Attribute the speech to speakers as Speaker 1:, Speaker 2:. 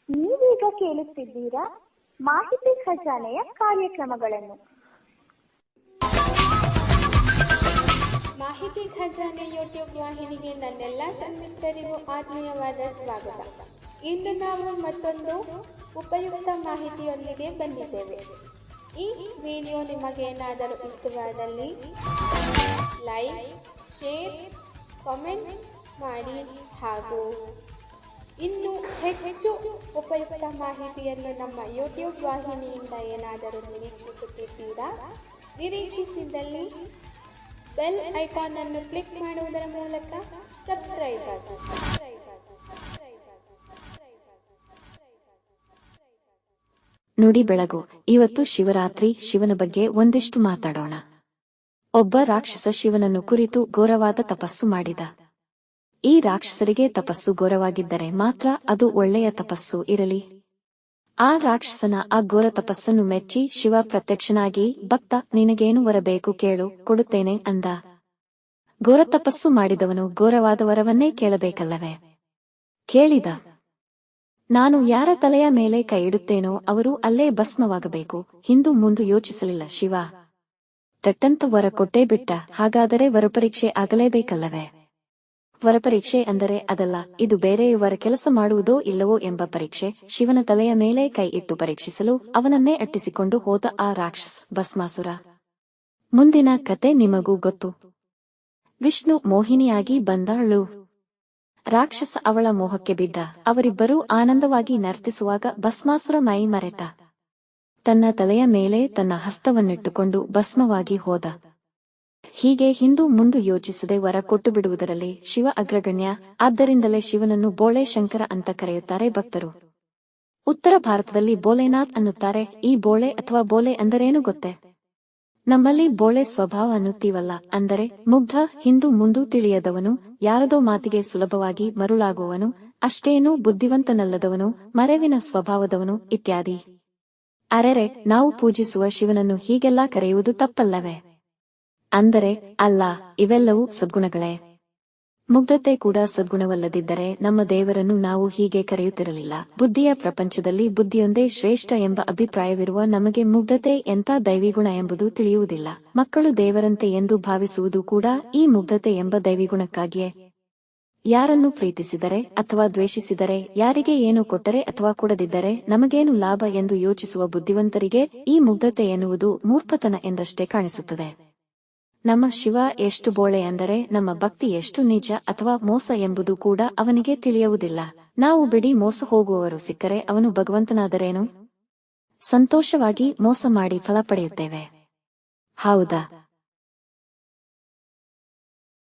Speaker 1: ನೀವೀಗ ಕೇಳುತ್ತಿದ್ದೀರಾ ಮಾಹಿತಿ ಖಜಾನೆಯ ಕಾರ್ಯಕ್ರಮಗಳನ್ನು.
Speaker 2: ಮಾಹಿತಿ ಖಜಾನೆ ಯೂಟ್ಯೂಬ್ ವಾಹಿನಿಗೆ ನನ್ನೆಲ್ಲ ಸನ್ಮಿತ್ರರಿಗೂ ಆತ್ಮೀಯವಾದ ಸ್ವಾಗತ. ಇಂದು ನಾವು ಮತ್ತೊಂದು ಉಪಯುಕ್ತ ಮಾಹಿತಿಯೊಂದಿಗೆ ಬಂದಿದ್ದೇವೆ. ಈ ವಿಡಿಯೋ ನಿಮಗೇನಾದರೂ ಇಷ್ಟವಾದಲ್ಲಿ ಲೈಕ್, ಶೇರ್, ಕಾಮೆಂಟ್ ಮಾಡಿ ಹಾಗೂ ಇನ್ನು ಹೆಚ್ಚು ಉಪಯುಕ್ತ ಮಾಹಿತಿಯನ್ನು ನಮ್ಮ ಯೂಟ್ಯೂಬ್ ವಾಹಿನಿಯಿಂದ ಏನಾದರೂ ನಿರೀಕ್ಷಿಸುತ್ತಿದ್ದೀರಾ? ನಿರೀಕ್ಷಿಸಿದಲ್ಲಿ ಬೆಲ್ ಐಕಾನ್ ಅನ್ನು ಕ್ಲಿಕ್ ಮಾಡುವುದರ ಮೂಲಕ ಸಬ್ಸ್ಕ್ರೈಬ್ ಆಗಿ.
Speaker 3: ನುಡಿ ಬೆಳಗು. ಇವತ್ತು ಶಿವರಾತ್ರಿ. ಶಿವನ ಬಗ್ಗೆ ಒಂದಿಷ್ಟು ಮಾತಾಡೋಣ. ಒಬ್ಬ ರಾಕ್ಷಸ ಶಿವನನ್ನು ಕುರಿತು ಘೋರವಾದ ತಪಸ್ಸು ಮಾಡಿದ. ಈ ರಾಕ್ಷಸರಿಗೆ ತಪಸ್ಸು ಘೋರವಾಗಿದ್ದರೆ ಮಾತ್ರ ಅದು ಒಳ್ಳೆಯ ತಪಸ್ಸು ಇರಲಿ. ಆ ರಾಕ್ಷಸನ ಆ ಘೋರ ತಪಸ್ಸನ್ನು ಮೆಚ್ಚಿ ಶಿವ ಪ್ರತ್ಯಕ್ಷನಾಗಿ, ಭಕ್ತ, ನಿನಗೇನು ವರ ಬೇಕು ಕೇಳು, ಕೊಡುತ್ತೇನೆ ಅಂದ. ಘೋರ ತಪಸ್ಸು ಮಾಡಿದವನು ಘೋರವಾದ ವರವನ್ನೇ ಕೇಳಬೇಕಲ್ಲವೇ? ಕೇಳಿದ. ನಾನು ಯಾರ ತಲೆಯ ಮೇಲೆ ಕೈ ಇಡುತ್ತೇನೋ ಅವರು ಅಲ್ಲೇ ಭಸ್ಮವಾಗಬೇಕು. ಹಿಂದು ಮುಂದು ಯೋಚಿಸಲಿಲ್ಲ ಶಿವ. ತಟ್ಟಂತ ವರ ಕೊಟ್ಟೇ ಬಿಟ್ಟ. ಹಾಗಾದರೆ ವರಪರೀಕ್ಷೆ ಆಗಲೇಬೇಕಲ್ಲವೇ? ವರಪರೀಕ್ಷೆ ಅಂದರೆ ಅದಲ್ಲ, ಇದು ಬೇರೆಯವರ ಕೆಲಸ ಮಾಡುವುದೋ ಇಲ್ಲವೋ ಎಂಬ ಪರೀಕ್ಷೆ. ಶಿವನ ತಲೆಯ ಮೇಲೆ ಕೈ ಇಟ್ಟು ಪರೀಕ್ಷಿಸಲು ಅವನನ್ನೇ ಅಟ್ಟಿಸಿಕೊಂಡು ಹೋದ ಆ ರಾಕ್ಷಸ ಭಸ್ಮಾಸುರ. ಮುಂದಿನ ಕತೆ ನಿಮಗೂ ಗೊತ್ತು. ವಿಷ್ಣು ಮೋಹಿನಿಯಾಗಿ ಬಂದಳು. ರಾಕ್ಷಸ ಅವಳ ಮೋಹಕ್ಕೆ ಬಿದ್ದ. ಅವರಿಬ್ಬರೂ ಆನಂದವಾಗಿ ನರ್ತಿಸುವಾಗ ಭಸ್ಮಾಸುರ ಮೈ ಮರೆತ. ತನ್ನ ತಲೆಯ ಮೇಲೆ ತನ್ನ ಹಸ್ತವನ್ನಿಟ್ಟುಕೊಂಡು ಭಸ್ಮವಾಗಿ ಹೋದ. ಹೀಗೆ ಹಿಂದು ಮುಂದು ಯೋಚಿಸದೆ ವರ ಕೊಟ್ಟು ಬಿಡುವುದರಲ್ಲಿ ಶಿವ ಅಗ್ರಗಣ್ಯ. ಆದ್ದರಿಂದಲೇ ಶಿವನನ್ನು ಬೋಳೆ ಶಂಕರ ಅಂತ ಕರೆಯುತ್ತಾರೆ ಭಕ್ತರು. ಉತ್ತರ ಭಾರತದಲ್ಲಿ ಬೋಲೆನಾಥ್ ಅನ್ನುತ್ತಾರೆ. ಈ ಬೋಳೆ ಅಥವಾ ಬೋಲೆ ಅಂದರೇನು ಗೊತ್ತೇ? ನಮ್ಮಲ್ಲಿ ಬೋಳೆ ಸ್ವಭಾವ ಅನ್ನುತ್ತೀವಲ್ಲ, ಅಂದರೆ ಮುಗ್ಧ, ಹಿಂದು ಮುಂದು ತಿಳಿಯದವನು, ಯಾರದೋ ಮಾತಿಗೆ ಸುಲಭವಾಗಿ ಮರುಳಾಗುವವನು, ಅಷ್ಟೇನೂ ಬುದ್ಧಿವಂತನಲ್ಲದವನು, ಮರೆವಿನ ಸ್ವಭಾವದವನು ಇತ್ಯಾದಿ. ಅರೆರೆ, ನಾವು ಪೂಜಿಸುವ ಶಿವನನ್ನು ಹೀಗೆಲ್ಲ ಕರೆಯುವುದು ತಪ್ಪಲ್ಲವೇ? ಅಂದರೆ ಅಲ್ಲ, ಇವೆಲ್ಲವೂ ಸದ್ಗುಣಗಳೇ. ಮುಗ್ಧತೆ ಕೂಡ ಸದ್ಗುಣವಲ್ಲದಿದ್ದರೆ ನಮ್ಮ ದೇವರನ್ನು ನಾವು ಹೀಗೆ ಕರೆಯುತ್ತಿರಲಿಲ್ಲ. ಬುದ್ಧಿಯ ಪ್ರಪಂಚದಲ್ಲಿ ಬುದ್ಧಿಯೊಂದೇ ಶ್ರೇಷ್ಠ ಎಂಬ ಅಭಿಪ್ರಾಯವಿರುವ ನಮಗೆ ಮುಗ್ಧತೆ ಎಂಥ ದೈವಿಗುಣ ಎಂಬುದು ತಿಳಿಯುವುದಿಲ್ಲ. ಮಕ್ಕಳು ದೇವರಂತೆ ಎಂದು ಭಾವಿಸುವುದು ಕೂಡ ಈ ಮುಗ್ಧತೆ ಎಂಬ ದೈವಿಗುಣಕ್ಕಾಗಿಯೇ. ಯಾರನ್ನು ಪ್ರೀತಿಸಿದರೆ ಅಥವಾ ದ್ವೇಷಿಸಿದರೆ, ಯಾರಿಗೆ ಏನು ಕೊಟ್ಟರೆ ಅಥವಾ ಕೊಡದಿದ್ದರೆ ನಮಗೇನು ಲಾಭ ಎಂದು ಯೋಚಿಸುವ ಬುದ್ಧಿವಂತರಿಗೆ ಈ ಮುಗ್ಧತೆ ಎನ್ನುವುದು ಮೂರ್ಖತನ ಎಂದಷ್ಟೇ ಕಾಣಿಸುತ್ತದೆ. ನಮ್ಮ ಶಿವ ಎಷ್ಟು ಬೋಳೆ ಅಂದರೆ ನಮ್ಮ ಭಕ್ತಿ ಎಷ್ಟು ನಿಜ ಅಥವಾ ಮೋಸ ಎಂಬುದು ಕೂಡ ಅವನಿಗೆ ತಿಳಿಯುವುದಿಲ್ಲ. ನಾವು ಬಿಡಿ ಮೋಸ ಹೋಗುವವರು ಸಿಕ್ಕರೆ ಅವನು ಭಗವಂತನಾದರೇನು? ಸಂತೋಷವಾಗಿ ಮೋಸ ಮಾಡಿ ಫಲ ಪಡೆಯುತ್ತೇವೆ. ಹೌದಾ?